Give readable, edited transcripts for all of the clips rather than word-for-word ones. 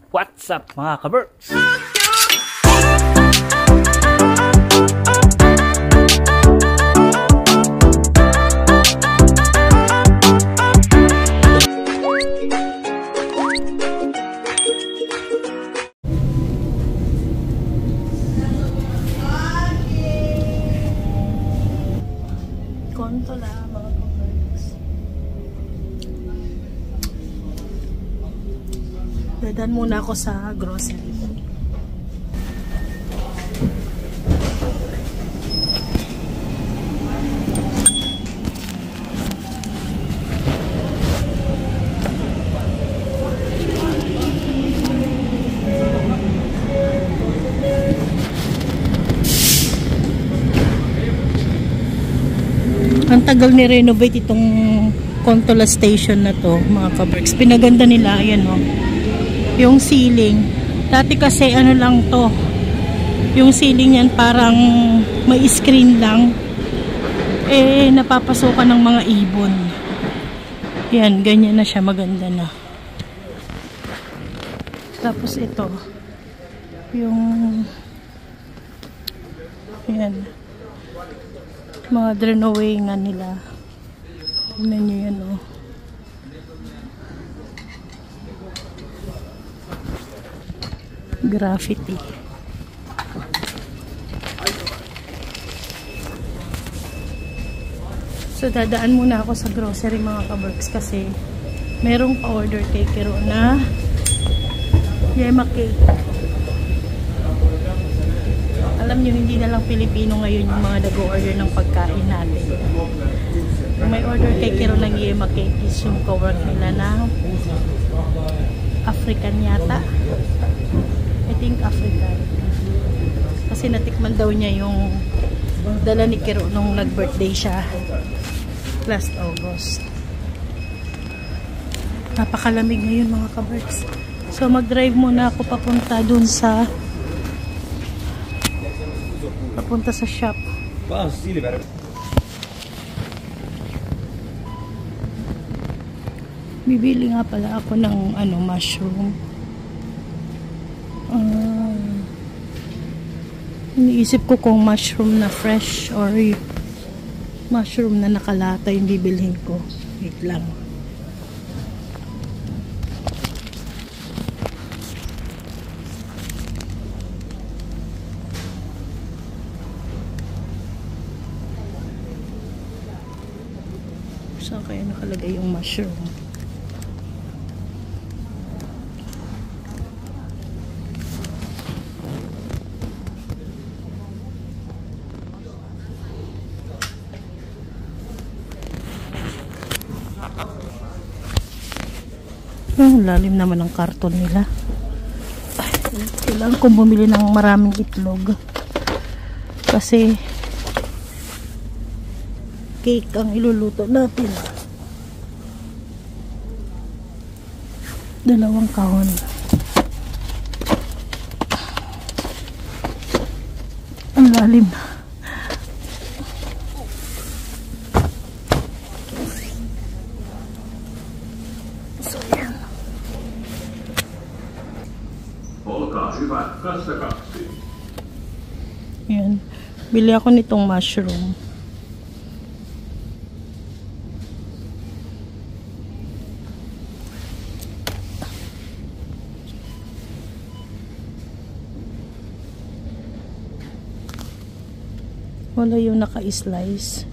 What's up mga kaberks? Konto lang mga kaberks. Dadan muna ako sa grocery. Ang tagal ni-renovate itong Contola station na to mga kaberks. Pinaganda nila, ayan o. Yung ceiling. Dati kasi ano lang to. Yung ceiling yan parang may screen lang. Eh napapasukan ng mga ibon. Yan, ganyan na siya, maganda na. Tapos ito. Yung yan. Mga drenaway nga nila. Tignan nyo yan o. Graffiti. So dadaan muna ako sa grocery mga kaberks kasi merong pa-order kay Kiro na yema cake. Alam nyo, hindi na lang Pilipino ngayon yung mga nag-order ng pagkain natin. May order kay Kiro ng yema cake is yung co-work nila na African yata. I think African. Kasi natikman daw niya yung dala ni Kiro nung nag-birthday siya last August. Napakalamig ngayon mga kaberks. So mag-drive muna ako papunta dun sa shop. Bibili nga pala ako ng mushroom. Iniisip ko kung mushroom na fresh or mushroom na nakalata yung bibilhin ko. Wait lang. Saan kaya nakalagay yung mushroom? Lalim naman ang karton nila. Ay, kailangan kong bumili ng maraming itlog kasi cake ang iluluto natin. 2 kahon. Ang lalim. Yan. Bili ako nitong mushroom. Wala yung naka-slice.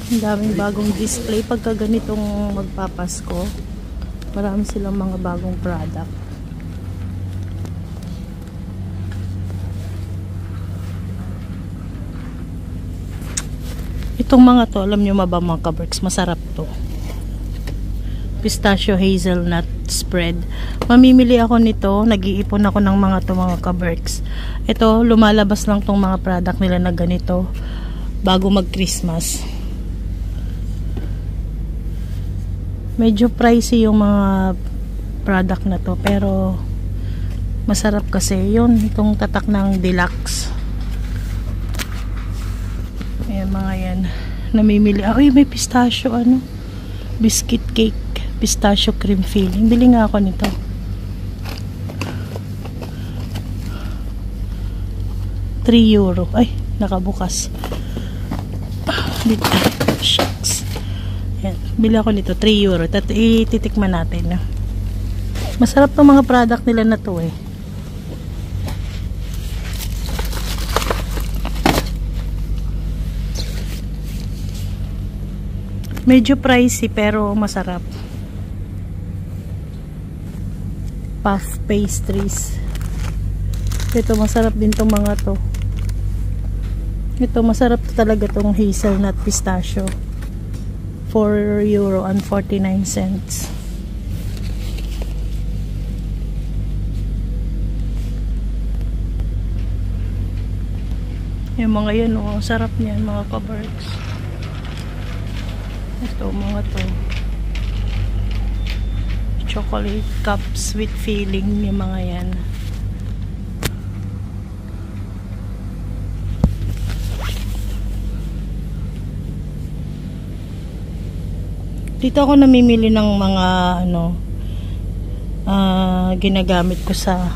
Ang daming bagong display pagka ganitong magpapasko. Marami silang mga bagong product. Itong mga to, alam nyo ba mga kaberks, masarap to. Pistachio hazelnut spread. Mamimili ako nito, nag-iipon ako ng mga to mga kaberks. Ito, lumalabas lang tong mga product nila na ganito bago mag-Christmas. Medyo pricey yung mga product na to pero masarap kasi yun, itong tatak ng deluxe Yan, mga yan. Namimili. Uy, may pistachio, ano? Biscuit cake. Pistachio cream filling. Bili nga ako nito. €3. Ay, nakabukas. Shucks. Yan. Bili ako nito. €3. Ititikman natin. Masarap tong mga product nila na to eh. Medyo pricey pero masarap. Puff pastries. Ito masarap din tong mga to. Ito masarap to talaga tong hazelnut pistachio. €4.49. Yung mga yan, oh, sarap niyan mga kabarks. Ito, mga to. Chocolate cups with filling, yung mga yan. Dito ako namimili ng mga ginagamit ko sa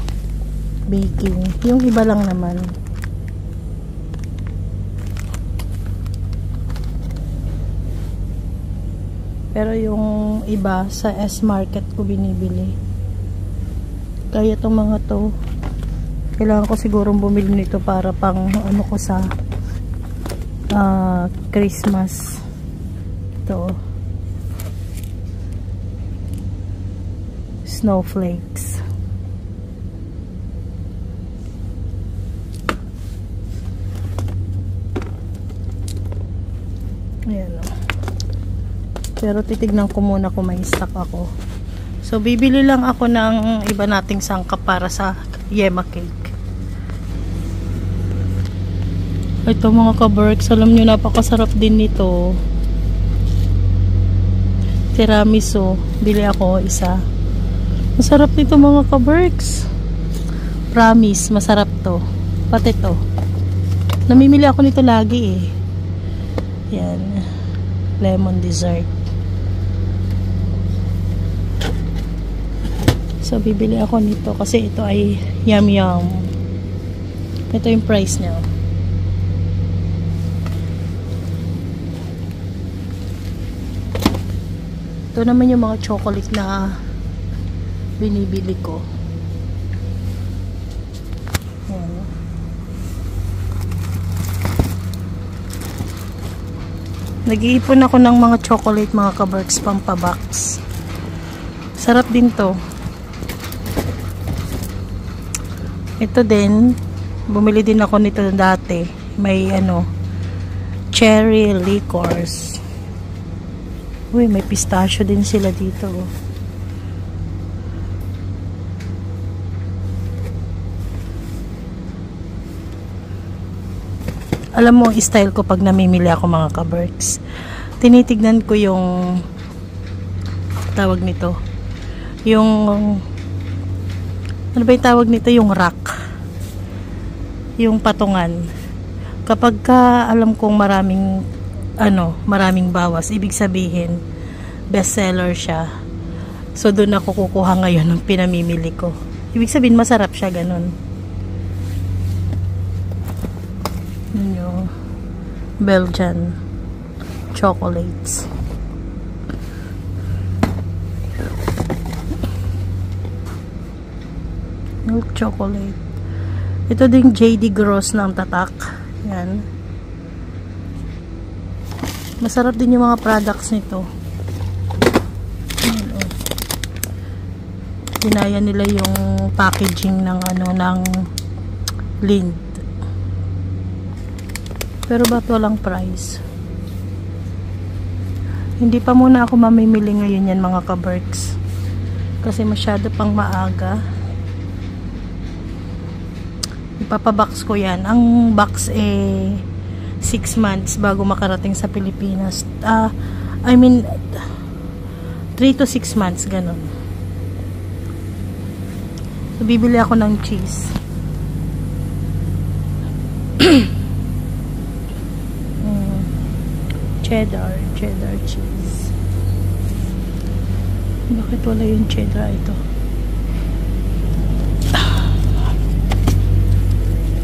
baking. Yung iba lang naman. Pero yung iba sa S-Market ko binibili. Kaya itong mga to, kailangan ko sigurong bumili nito para pang ano ko sa Christmas. Ito. Snowflakes. Ayan o. Pero titignan ko muna kung may stock ako. So, bibili lang ako ng iba nating sangkap para sa yema cake. Ito mga kaberks, alam nyo, napakasarap din nito. Tiramisu. Bili ako isa. Masarap nito mga kaberks. Promise, masarap to. Pati to. Namimili ako nito lagi eh. Yan. Lemon dessert. So, bibili ako nito kasi ito ay yum yum. Ito yung price niya. Ito naman yung mga chocolate na binibili ko. Ayan. Nag-iipon ako ng mga chocolate, mga kaberks, pampabox. Sarap din to. Ito din, bumili din ako nito dati. May cherry liquors. Uy, may pistachio din sila dito. Alam mo, style ko pag namimili ako mga kaberks. Tinitignan ko yung tawag nito. Yung ano ba yung tawag nito? Yung rack. Yung patungan. Kapag alam kong maraming bawas, ibig sabihin bestseller siya. So doon ako kukuha ngayon ng pinamimili ko. Ibig sabihin masarap siya, ganun. Yun yung Belgian chocolates. Milk chocolate. Ito din JD Gross ng tatak. Yan. Masarap din yung mga products nito. Yan, oh. Ginaya nila yung packaging ng ng Lind. Pero ba't walang price? Hindi pa muna ako mamimili ngayon yan mga kaberks. Kasi masyado pang maaga. Ipapabox ko yan. Ang box 6 months bago makarating sa Pilipinas. I mean 3 to 6 months, ganun. So, bibili ako ng cheese. cheddar cheese. Bakit wala yung cheddar ito?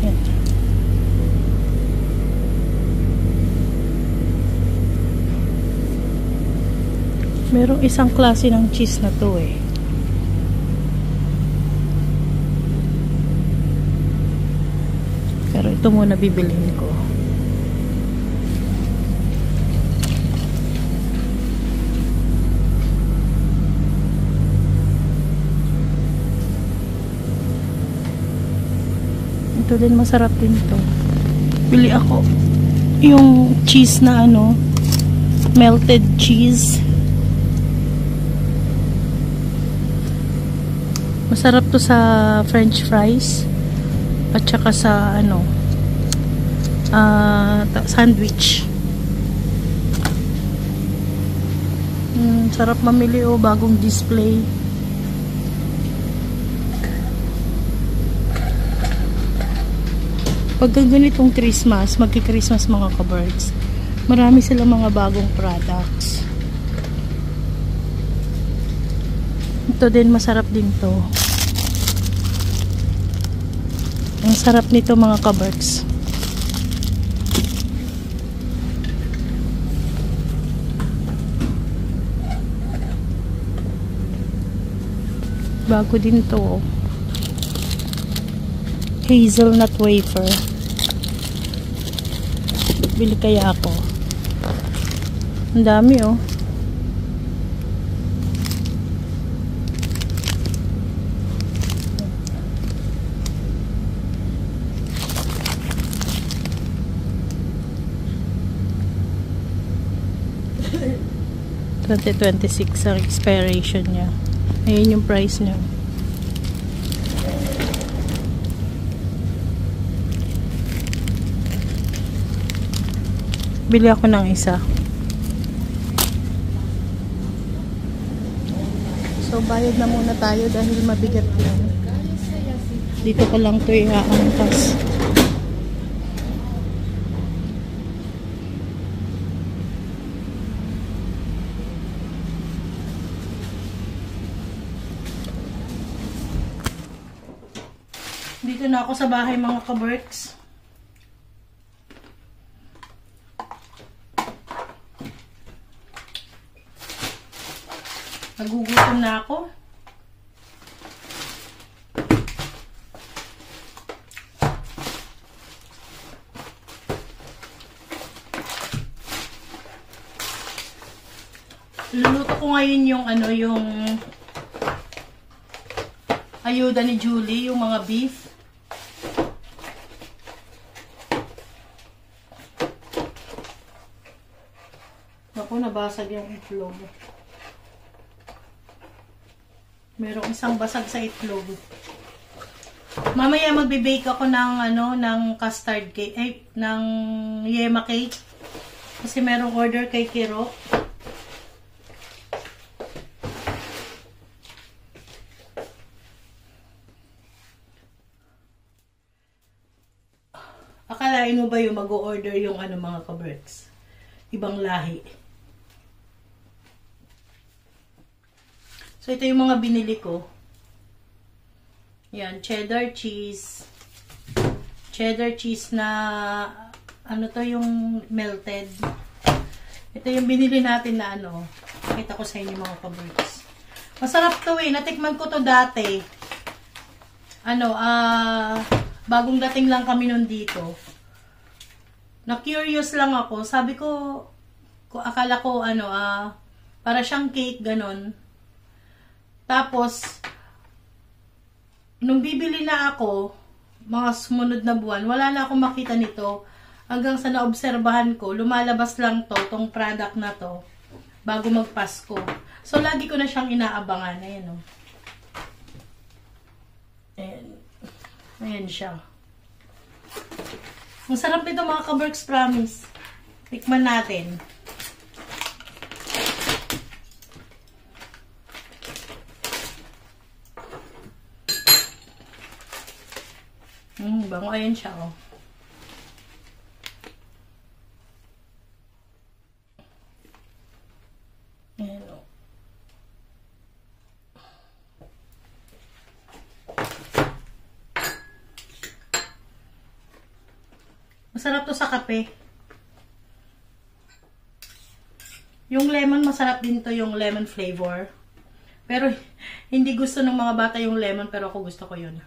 Yan. Merong isang klase ng cheese na to eh. Pero ito muna bibilhin ko. Ito din, masarap din to. Bili ako yung cheese na ano, melted cheese. Masarap to sa french fries at saka sa ano, sandwich. Sarap mamili o bagong display. Pag ganitong Christmas, magki-Christmas mga ka-birds, marami silang mga bagong products. Ito din, masarap din to. Ang sarap nito mga ka-birds. Bago din to. Hazelnut wafer. Bili kaya ako. Ang dami oh. $2026 ang expiration niya. Ayan yung price niya. Bili ako ng isa. So, bayad na muna tayo dahil mabigat yan. Dito ko lang ito iaangkas. Dito na ako sa bahay mga ka-works. Nagugutom na ako. Luluto ko ngayon yung ano, yung ayuda ni Julie, yung mga beef. Naku, nabasag yung itlog. Merong isang basag sa itlog. Mamaya magbe-bake ako ng ano, ng custard cake, ng yema cake. Kasi merong order kay Kiro. Akalain mo ba yung mag-o-order yung ano mga ka-birds? Ibang lahi. So, ito yung mga binili ko. Yan, cheddar cheese. Cheddar cheese na, ano to yung melted. Ito yung binili natin na ano. Pakita ko sa inyo mga ka-birds. Masarap to eh. Natikman ko to dati. Ano, bagong dating lang kami nun dito. Na-curious lang ako. Sabi ko, akala ko ano, para siyang cake, ganon. Tapos, nung bibili na ako, mga sumunod na buwan, wala na akong makita nito. Hanggang sa naobserbahan ko, lumalabas lang to, tong product na to, bago magpasko. So, lagi ko na siyang inaabangan. Ayan o. Ayan. Ayan siya. Ang sarap nito mga ka-works, promise. Tikman natin. Bango. Ayan siya, oh. Masarap to sa kape. Yung lemon, masarap din to, yung lemon flavor. Pero, hindi gusto ng mga bata yung lemon, pero ako gusto ko yun.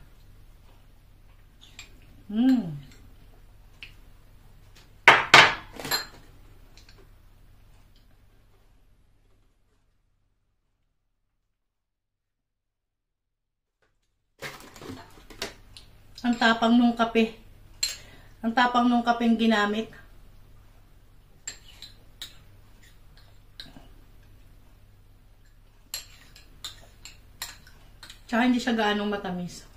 Ang tapang nung kape. Ang tapang nung kapeng ginamit. Tsaka hindi siya gaanong matamis.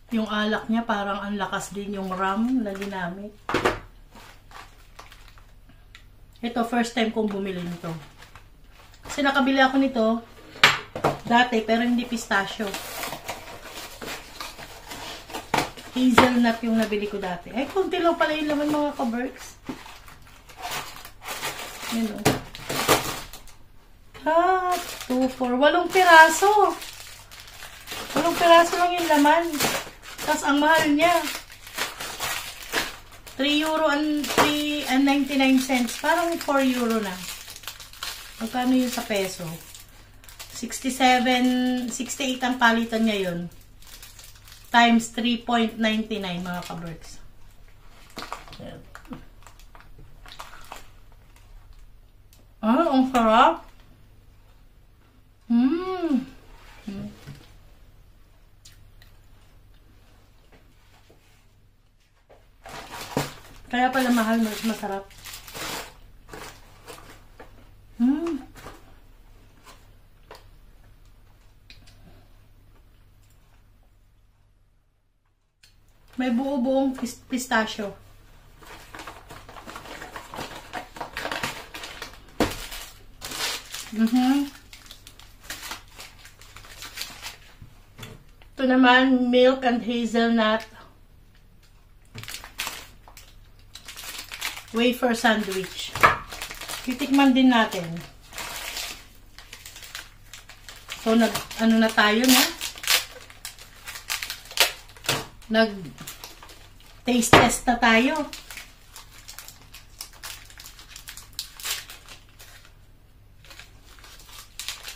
Yung alak niya parang ang lakas din yung rum na ginamit. Ito, first time kong bumili nito. Kasi nakabili ako nito dati, pero hindi pistachio. Hazelnut yung nabili ko dati. Ay, konti lang pala yung laman mga ka-Berks. Yan o. 2, 4, 8 piraso. 8 piraso lang yung laman. Tapos ang mahal niya. 3 euro and 99 cents. Parang 4 euro na. Magkano yun sa peso? 68 ang palitan niya yun. Times 3.99 mga ka-Berks. Ang sarap. Kaya pala mahal, mas masarap. May buo-buong pistachio. Ito naman, milk and hazelnut wafer sandwich. Titikman din natin. So, ano na tayo, no? Taste test na tayo.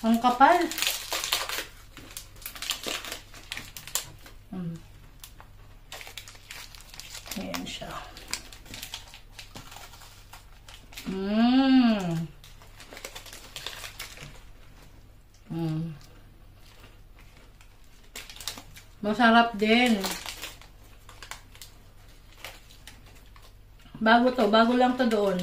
Ang kapal. Ayan siya. Masarap din. Bago lang to doon.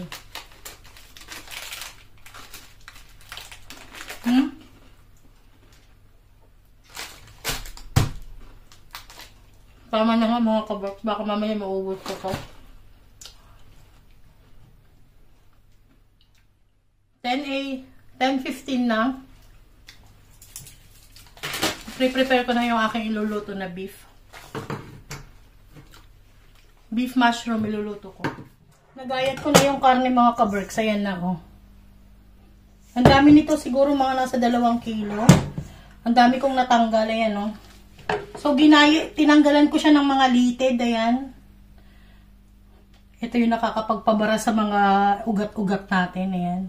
Tama na nga mga ka-Berks, baka mamaya maubos ko to. 10:15 na. Pre-prepare ko na yung aking iluluto na beef. Beef mushroom iluluto ko. Nagayat ko na yung karne mga ka-Berks. Ayan na oh. Ang dami nito, siguro mga nasa 2 kilo. Ang dami kong natanggal. Ayan oh. So tinanggalan ko siya ng mga litid. Ayan. Ito yung nakakapagpabara sa mga ugat-ugat natin. Ayan.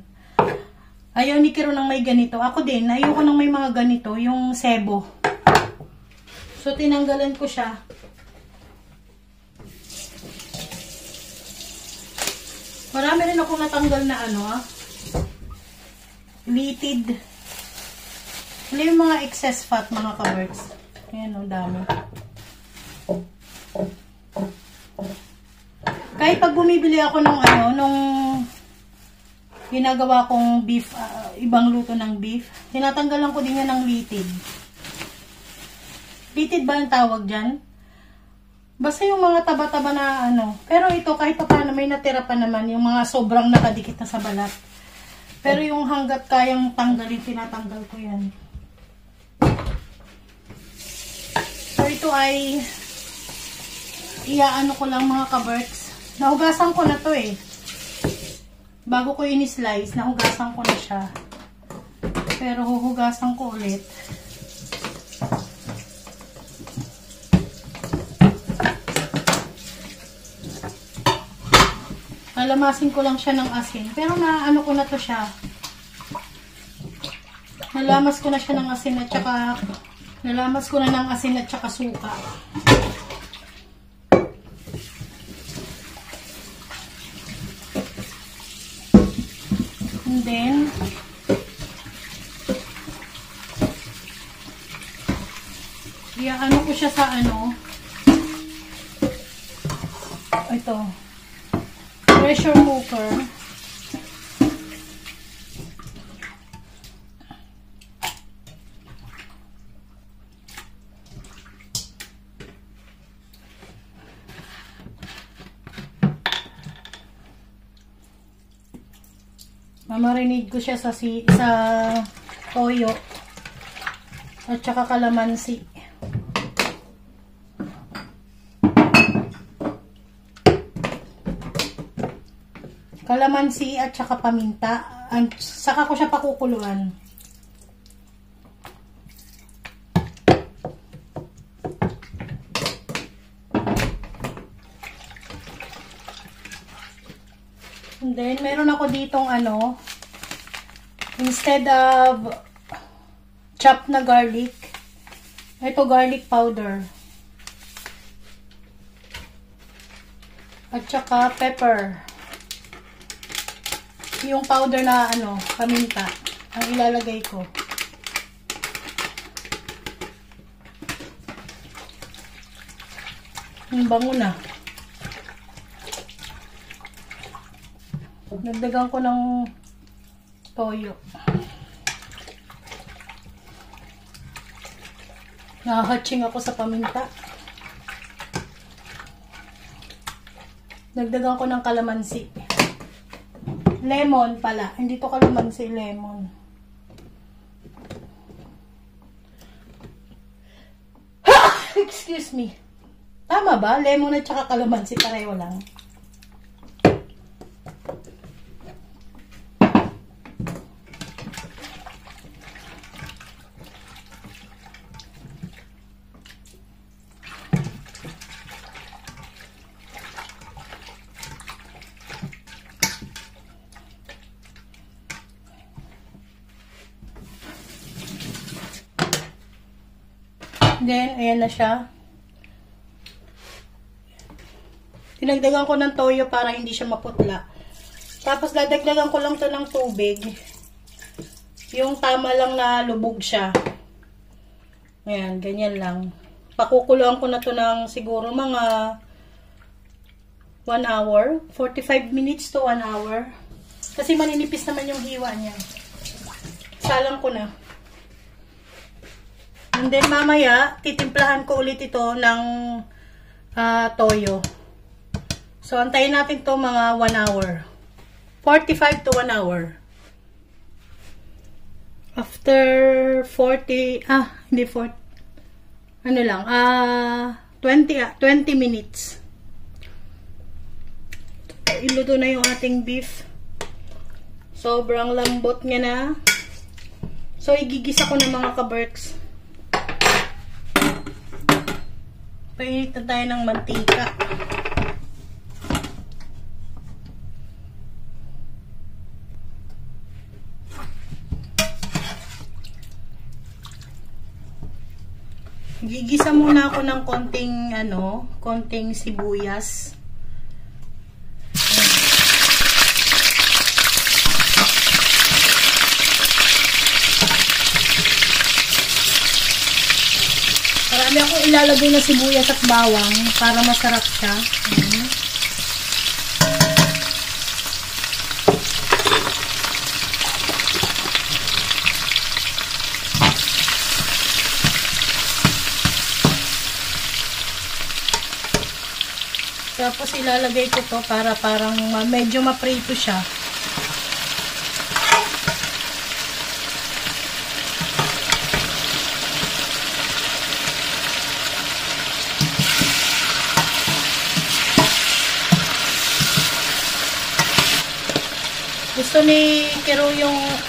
Ayaw ni Kiro nang may ganito. Ako din, ayaw ko nang may mga ganito. Yung sebo. So tinanggalan ko siya. Marami rin akong natanggal na litid. Wala yung mga excess fat mga ka-Berks. Ayan o, dami. Kahit pag bumibili ako ng nung ginagawa kong beef, ibang luto ng beef, tinatanggalan ko din yan ng litid. Litid ba yung tawag dyan? Basta yung mga taba-taba na Pero ito, kahit pa paano, may natira pa naman. Yung mga sobrang nakadikit na sa balat. Pero yung hanggat kayang tanggalin, tinatanggal ko yan. So ito ay iaano ko lang mga ka-Berks. Nahugasan ko na to eh. bago ko in-slice, nahugasan ko na siya. Pero huhugasan ko ulit. Nalamasin ko lang siya ng asin. Pero naano ko na to siya. Nalamas ko na siya ng asin at saka nalamas ko na ng asin at saka suka. And then iaano ko siya sa ano, ito, pressure cooker. Mamarinate ko siya sa toyo at saka kalamansi. Kalamansi at saka paminta. Saka ko siya pakukuluan. And then, meron ako ditong ano, instead of chopped na garlic, ito garlic powder. At saka pepper. Yung powder na ano, paminta, ang ilalagay ko. Ang bango na. Nagdagan ko ng toyo. Nakahatching ako sa paminta. Nagdagan ko ng kalamansi. Lemon pala. Hindi to kalamansi, lemon. Excuse me. Tama ba? Lemon at saka kalamansi, pareho lang. Then, ayan na siya. Dinagdagan ko ng toyo para hindi siya maputla. Tapos, dadagdagan ko lang to ng tubig. Yung tama lang na lubog siya. Ayan, ganyan lang. Pakukuluan ko na to ng siguro mga 1 hour. 45 minutes to 1 hour. Kasi maninipis naman yung hiwa niya. Salang ko na. And then, mamaya, titimplahan ko ulit ito ng toyo. So, antayin natin to mga 1 hour. 45 to 1 hour. After 40, hindi 40, ano lang, 20 minutes. Iluto na yung ating beef. Sobrang lambot niya na. So, igigisa ko na mga kaberks. Painit na tayo ng mantika. Gigisa muna ako ng konting sibuyas. Marami akong ilalagay na sibuyas at bawang para masarap siya. Tapos ilalagay ko to para parang medyo maprito siya. Gusto ni Kiro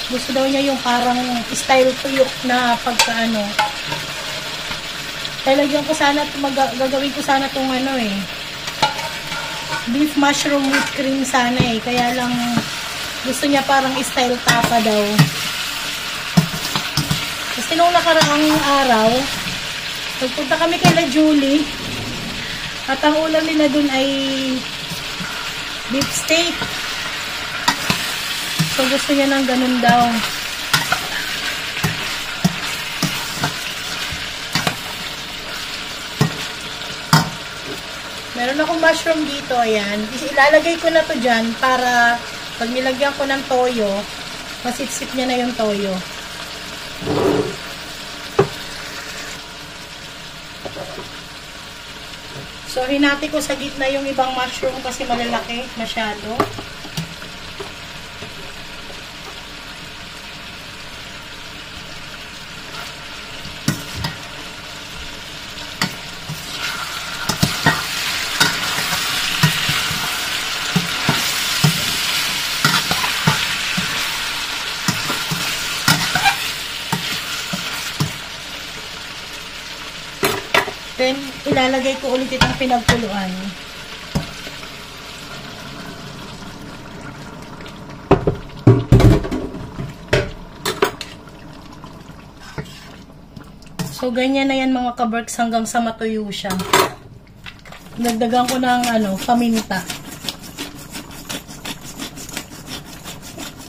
gusto daw niya yung parang style tuyok na pagkaano. Talagyan ko sana, gagawin ko sana itong beef mushroom with cream sana Kaya lang, gusto niya parang style tapa daw. Kasi nung nakaraang araw, nagpunta kami kay Julie, at ang ulam nila dun ay beef steak. So, gusto niya ng ganun daw. Meron akong mushroom dito, ayan. Ilalagay ko na to dyan para pag nilagyan ko ng toyo, masipsip niya na yung toyo. So, hinati ko sa gitna yung ibang mushroom kasi malalaki masyado. Then, ilalagay ko ulit itong pinagkuluan. So, ganyan na yan mga kaberks hanggang sa matuyo siya. Nagdagan ko ng paminta.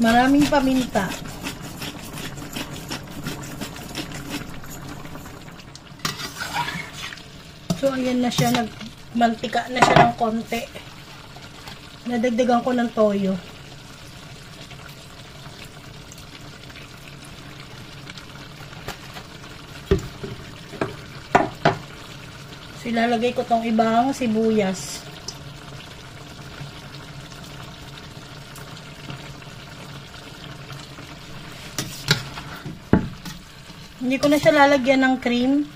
Maraming paminta. So, ayan na siya. Nagmantika na siya ng konti. Nadagdagan ko ng toyo. So, ilalagay ko tong ibang sibuyas. Hindi ko na siya lalagyan ng cream.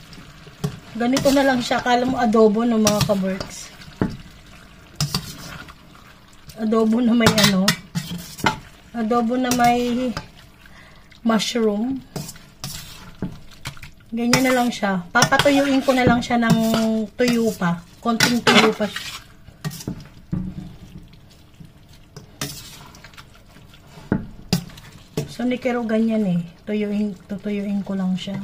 Ganito na lang siya. Akala mo adobo no mga kaberks. Adobo na may adobo na may mushroom. Ganyan na lang siya. Papatuyuin ko na lang siya ng tuyo pa. Konting tuyo pa siya. So, ni Kero ganyan tutuyuin ko lang siya.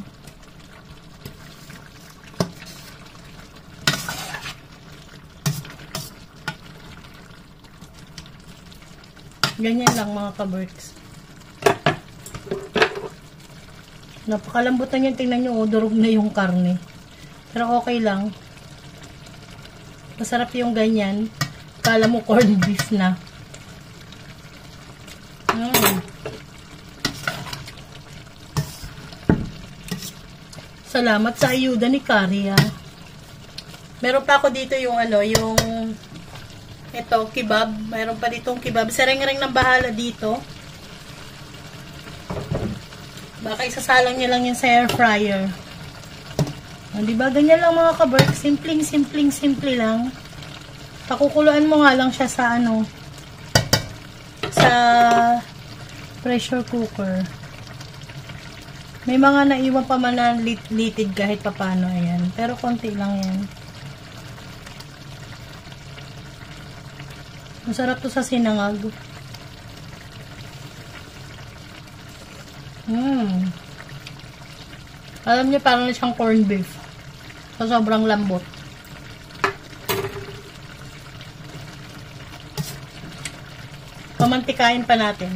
Ganyan lang mga kaberks. Napakalambutan yun. Tingnan nyo, durog na yung karne. Pero okay lang. Masarap yung ganyan. Kala mo corned beef na. Salamat sa ayuda ni Kari, Meron pa ako dito yung ito, kebab. Mayroon pa ditong kebab. Sereng-reng ng bahala dito. Baka isasalang niya lang yun sa air fryer. Diba? Ganyan lang mga kaberk. Simple lang. Pakukuluan mo nga lang siya sa sa pressure cooker. May mga naiwan pa man na litid kahit papano. Ayan. Pero konti lang yan. Masarap to sa sinangag. Alam niyo, parang na siyang corned beef. So, sobrang lambot. Pamantikain pa natin.